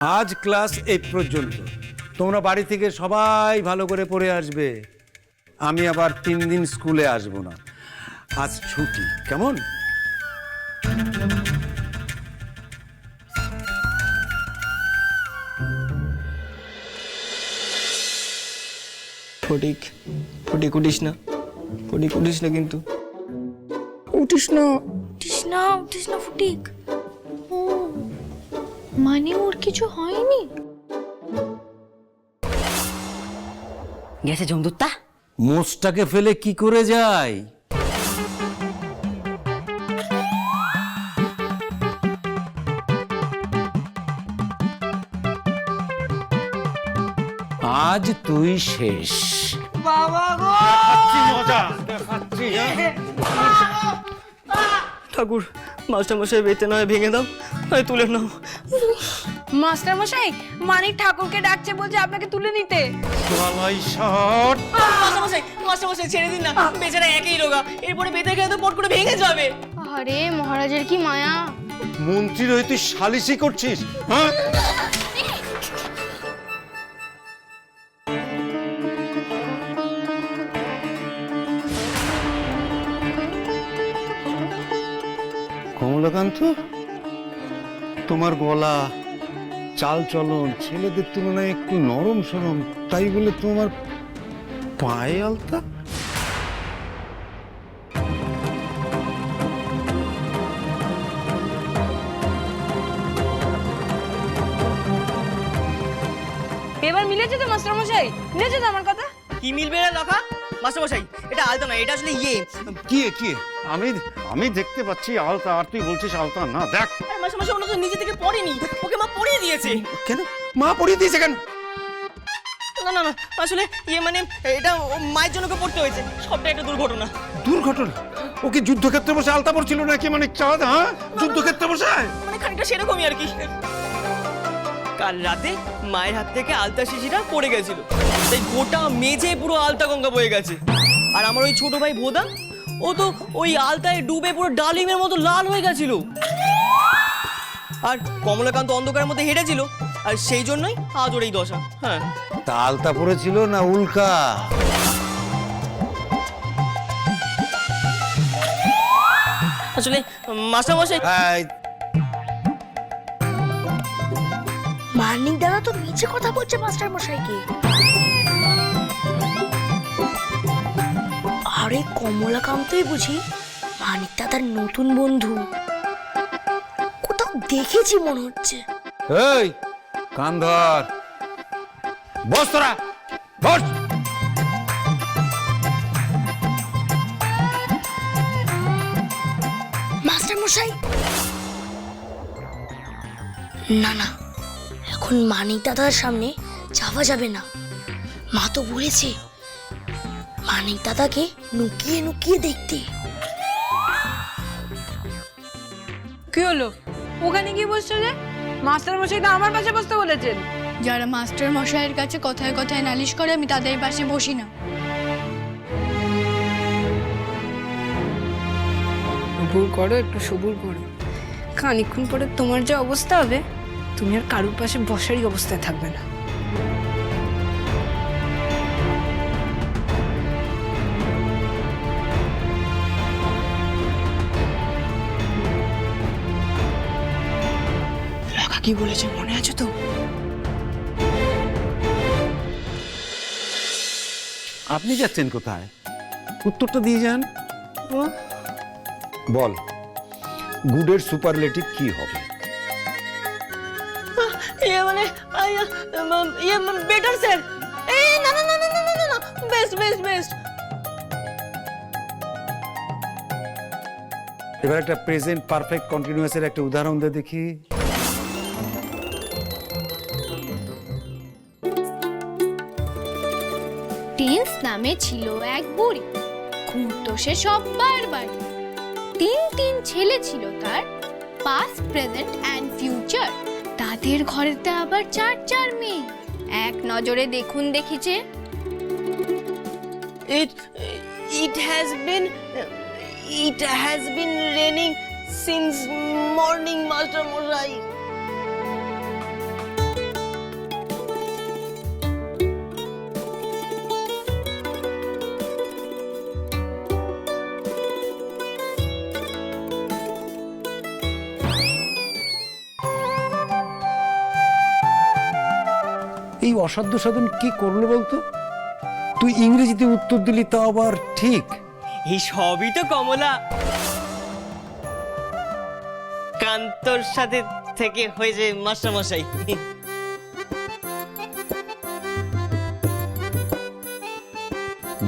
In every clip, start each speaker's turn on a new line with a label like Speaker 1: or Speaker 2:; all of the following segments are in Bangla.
Speaker 1: আজ ক্লাস এই পর্যন্ত। তোমরা বাড়ি থেকে সবাই ভালো করে পড়ে আসবে। আমি আবার 3 দিন স্কুলে আসব না। আজ ছুটি, কেমন?
Speaker 2: ফটিক, ফটিক উঠিস না, ফটিক উঠিস না কিন্তু।
Speaker 3: উঠিস না উঠিস না উঠিস না ফটিক। ও মানে ওর কিছু হয়নি?
Speaker 4: গেছে জমদূতটা।
Speaker 1: মোষটাকে ফেলে কি করে যায়? আজ তুই শেষ।
Speaker 4: বাবা গো,
Speaker 2: ঠাকুর, মাস্টারমশাই বেতে নয় ভেঙে দাও, নয় তুলে নাও।
Speaker 3: মাস্টার মশাই, মানিক ঠাকুরকে ডাকছে, বলছে আপনাকে তুলে নিতে।
Speaker 4: মাস্টারমশাই, মাস্টারমশাই ছেড়ে দিন না, বেচারা একই রোগা, এরপরে বেতে খেয়ে তো পট করে ভেঙে যাবে।
Speaker 3: আরে মহারাজের কি মায়া।
Speaker 1: মন্ত্রীর হয়ে তুই সালিশি করছিস, হ্যাঁ? কমলাকান্ত, তোমার গলা, চাল চলন ছেলেদের তুলনায় একটু নরম সরম, তাই বলে তোমার পায়ে আলতা?
Speaker 3: এবার মিলেছে তো মাস্টার মশাই? মিলেছে তো আমার কথা?
Speaker 4: কি মিলবে না লখা? মাস্টারমশাই, এটা আলতা না, এটা আসলে
Speaker 1: কি আমি দেখতে পাচ্ছি আলতা, আর তুই বলছিস আলতা না। দেখ,
Speaker 4: আরে মাস্টারমশাই, ওটা তো নিজে থেকে পড়েনি, ওকে মা পড়িয়ে দিয়েছে।
Speaker 1: কেন মা পড়িয়ে দিয়েছে কেন?
Speaker 4: না না না, আসলে মানে এটা মায়ের জন্য ওকে পড়তে হয়েছে, সবটা একটা দুর্ঘটনা।
Speaker 1: দুর্ঘটনা? ওকে যুদ্ধক্ষেত্রে বসে আলতা পড়ছিল নাকি? মানে চাঁদ, হ্যাঁ, যুদ্ধক্ষেত্রে বসে?
Speaker 4: মানে খানিকটা সেরকমই আর কি। কাল রাতে মায়ের হাত থেকে আলতা শিশিটা পড়ে গেছিল, তাই গোটা মেঝে পুরো আলতা গঙ্গা বয়ে গেছে। আর আমার ওই ছোট ভাই ভোদা, ও তো ওই আলতায় ডুবে পুরো ডালিমের মতো লাল হয়ে গেছিল। আর কমলাকান্ত অন্ধকারের মধ্যে হেঁটেছিল, আর সেই জন্যই আজ ওর এই দশা। হ্যাঁ,
Speaker 1: তা আলতা পড়েছিল না উল্কা?
Speaker 4: আসলে মাস্টারমশাই,
Speaker 3: মানিক দাদা তো নিচে কথা বলছে মাস্টার মশাইকে। আরে কমলাকান্তই বুঝি মানিক দাদার নতুন বন্ধু। কোথাও দেখেছি মনে হচ্ছে।
Speaker 1: এই কান ধর, বস তোরা, বস।
Speaker 3: মাস্টার মশাই, না না, এখন মানিক দাদার সামনে যাওয়া যাবে না। মা তো বলেছে মানিক দাদাকে লুকিয়ে লুকিয়ে দেখতে।
Speaker 5: কি হলো? ওখানে কি বসছো যে? মাস্টার মশাই তো আমার পাশে বসতে বলেছেন।
Speaker 6: যারা মাস্টার মশাইয়ের কাছে কথায় কথায় নালিশ করে আমি তাদের পাশে বসি না।
Speaker 5: সবুর করো, একটু সবুর করো। খানিকক্ষণ পরে তোমার যে অবস্থা হবে, তুমি আর কারুর পাশে বসারই অবস্থায় থাকবে না।
Speaker 6: লকা কি বলেছে মনে আছে তো?
Speaker 1: আপনি যাচ্ছেন কোথায়? উত্তরটা দিয়ে যান। বল, গুডের সুপারলেটিভ কি হবে?
Speaker 4: মানে বেটার স্যার। এই না না না না না না না, বেস্ট বেস্ট বেস্ট।
Speaker 1: এবার একটা প্রেজেন্ট পারফেক্ট কন্টিনিউয়াসের একটা উদাহরণ দে দেখি।
Speaker 6: টেন্স নামে ছিল এক বুড়ি, ঘুরতো সে সব্বার বাড়ি। 3 ছেলে ছিল তার, পাস্ট প্রেজেন্ট অ্যান্ড ফিউচার। তাদের ঘরেতে আবার 4 মেয়ে। এক নজরে দেখুন দেখিছে।
Speaker 4: It has been raining since morning, Master Mosai.
Speaker 1: এই অসাধ্য সাধন কি করলো বলতো? তুই ইংরেজিতে উত্তর দিলি তা আবার ঠিক।
Speaker 4: এই সবই তো কমলা কান্তর সাথে থেকে হয়েছে মাস্টারমশাই।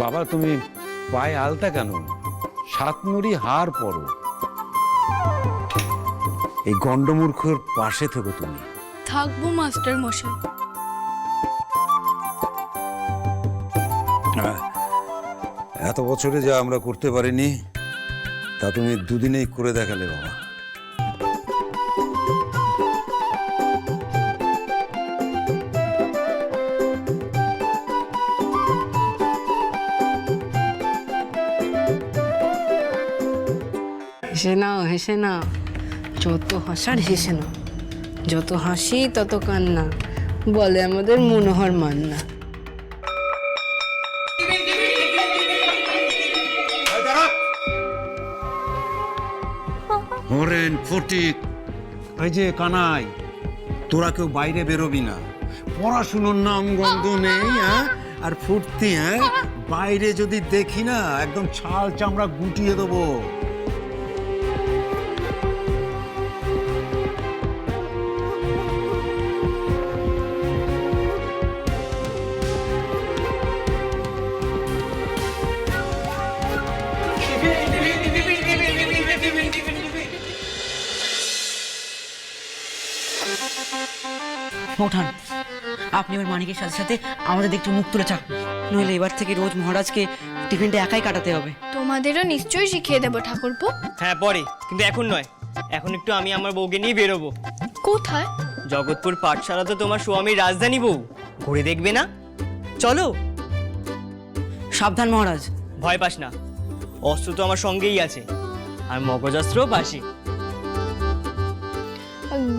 Speaker 1: বাবা তুমি পায়ে আলতা কেন? সাতনুরি হার পরো। এই গন্ডমূর্খর পাশে থেকো তুমি।
Speaker 6: থাকবো মাস্টার মশাই।
Speaker 1: এত বছরে যা আমরা করতে পারিনি তা তুমি দুদিনেই করে দেখালে বাবা।
Speaker 5: হেসে নাও, হেসে নাও, যত হাসার হেসে নাও। যত হাসি তত কান্না, বলে আমাদের মনোহর মান্না।
Speaker 1: হরেন ফটিক, এই যে কানাই, তোরা কেউ বাইরে বেরোবি না। পড়াশুনোর নাম গন্ধ নেই, হ্যাঁ? আর ফুর্তি, হ্যাঁ? বাইরে যদি দেখি না একদম ছাল চামড়া গুটিয়ে দেবো।
Speaker 7: ওঠান, আপনি এবার মানিকের সাথে সাথে আমাদের একটু মুখ তুলে চাক, নইলে এবার থেকে রোজ মহারাজকে টিফিনটা একাই কাটাতে হবে।
Speaker 6: তোমাদেরও নিশ্চয়ই শিখিয়ে দেবো ঠাকুরপো।
Speaker 4: হ্যাঁ পরে, কিন্তু এখন নয়। এখন একটু আমি আমার বউকে নিয়ে বেরোবো।
Speaker 6: কোথায়?
Speaker 4: জগৎপুর পাঠশালা তো তোমার স্বামীর রাজধানী, বউ ঘুরে দেখবে না? চলো।
Speaker 7: সাবধান মহারাজ।
Speaker 4: ভয় পাস না, অস্ত্র তো আমার সঙ্গেই আছে, আর মগজাস্ত্রও পাশে।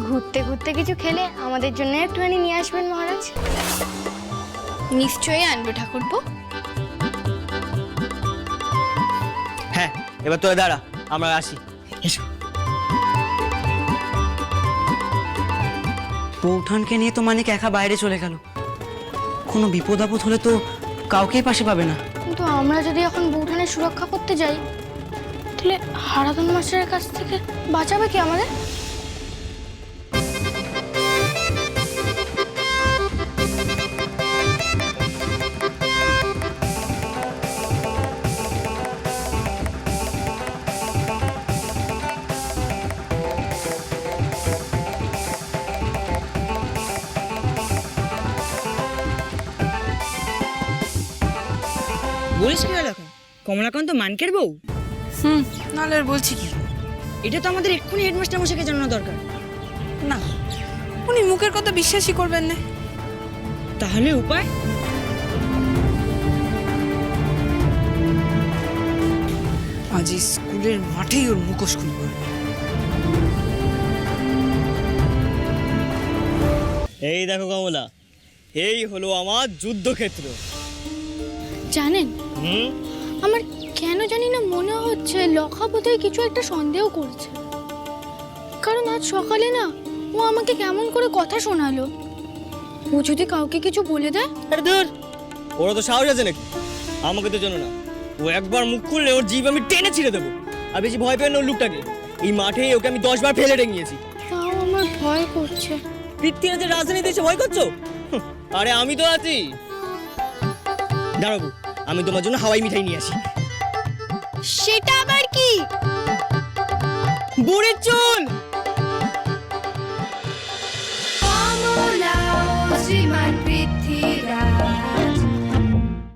Speaker 3: ঘুরতে ঘুরতে কিছু খেলে আমাদের জন্য একটুখানি নিয়ে আসবেন মহারাজ।
Speaker 6: নিশ্চয়ই আনবো ঠাকুরপো।
Speaker 4: হ্যাঁ, এবার তোরা দাঁড়া, আমরা আসি।
Speaker 7: এসো। বৌঠানকে নিয়ে তো মানিক একা বাইরে চলে গেল। কোনো বিপদ আপদ হলে তো কাউকেই পাশে পাবে না।
Speaker 3: কিন্তু আমরা যদি এখন বৌঠানের সুরক্ষা করতে যাই, তাহলে হারাধন মাস্টারের কাছ থেকে বাঁচাবে কি আমাদের?
Speaker 7: বলিস কি হলো? কমলাকান্ত মানকের বউ?
Speaker 5: নাহলে আর বলছি কি?
Speaker 7: এটা তো আমাদের এক্ষুনি হেডমাস্টার মশাইকে জানানো দরকার।
Speaker 5: না, উনি মুখের কথা বিশ্বাসই করবেন না।
Speaker 7: তাহলে উপায়?
Speaker 5: আজ স্কুলের মাঠেই ওর মুখোশ খুলব।
Speaker 4: এই দেখো কমলা, এই হলো আমার যুদ্ধক্ষেত্র।
Speaker 6: জানেন,
Speaker 4: হুম,
Speaker 6: আমার কেন জানি না মনে হচ্ছে লখা বোধহয় কিছু একটা সন্দেহ করছে। কারণ আজ সকালে না ও আমাকে কেমন করে কথা শোনালো। ও যদি কাউকে কিছু বলে দেয়?
Speaker 4: আরে ধুর, ওরা তো সাহস আছে নাকি? আমাকে তো জানো না, ও একবার মুখ খুললে ওর জিভ আমি টেনে ছিঁড়ে দেবো। আর বেশি ভয় পেয়ে না ওর লোকটাকে। এই মাঠে ওকে আমি 10 বার ফেলে রেঙিয়েছি।
Speaker 6: তাও আমার ভয় করছে।
Speaker 4: পৃথ্বীরাজের রাজধানীতে এসে ভয় করছো? আরে আমি তো আছি। দাঁড়াবো, আমি তোমার জন্য হাওয়াই মিঠাই নিয়ে আসি।
Speaker 6: সেটা আবার কি?
Speaker 4: বুড়ির চুল।
Speaker 6: শ্রীমান পৃথ্বীরাজ